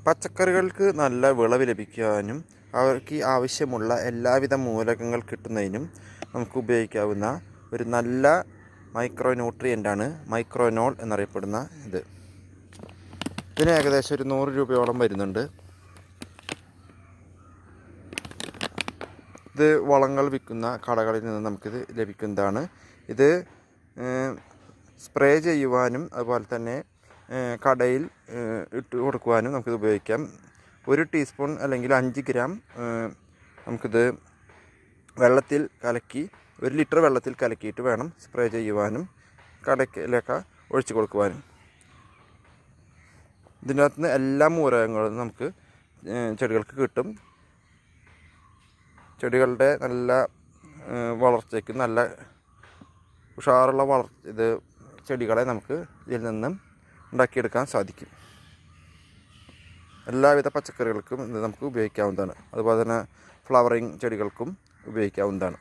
പച്ചക്കറികൾക്ക് നല്ല വിളവ് ലഭിക്കാനും അവർക്ക് ആവശ്യമുള്ള എല്ലാവിധ മൂലകങ്ങൾ കിട്ടുന്നതിനും നമുക്ക് ഉപയോഗിക്കാവുന്ന ഒരു നല്ല മൈക്രോ ന്യൂട്രിയൻ്റാണ് മൈക്രോനോൾ എന്നറിയപ്പെടുന്ന ഇത്. ഇതിന് ഏകദേശം ഒരു 100 രൂപയോളം വരുന്നുണ്ട്. ഇത് വളങ്ങൾ വിൽക്കുന്ന കടകളിൽ നിന്ന് നമുക്കിത് ലഭിക്കുന്നതാണ്. ഇത് സ്പ്രേ ചെയ്യുവാനും അതുപോലെ തന്നെ കടയിൽ ഇട്ട് കൊടുക്കുവാനും നമുക്കിത് ഉപയോഗിക്കാം. 1 ടീസ്പൂൺ അല്ലെങ്കിൽ 5 ഗ്രാം നമുക്കിത് വെള്ളത്തിൽ കലക്കി 1 ലിറ്റർ വെള്ളത്തിൽ കലക്കിയിട്ട് വേണം സ്പ്രേ ചെയ്യുവാനും കടയിലൊക്കെ ഒഴിച്ച് കൊടുക്കുവാനും. ഇതിൻ്റെ അകത്ത് നിന്ന് എല്ലാ മൂലകങ്ങളും നമുക്ക് ചെടികൾക്ക് കിട്ടും. ചെടികളുടെ നല്ല വളർച്ചയ്ക്ക് നല്ല ഉഷാറുള്ള ചെടികളെ നമുക്ക് ഇതിൽ നിന്നും ഉണ്ടാക്കിയെടുക്കാൻ സാധിക്കും. എല്ലാവിധ പച്ചക്കറികൾക്കും ഇത് നമുക്ക് ഉപയോഗിക്കാവുന്നതാണ്. അതുപോലെ തന്നെ ഫ്ലവറിങ് ചെടികൾക്കും ഉപയോഗിക്കാവുന്നതാണ്.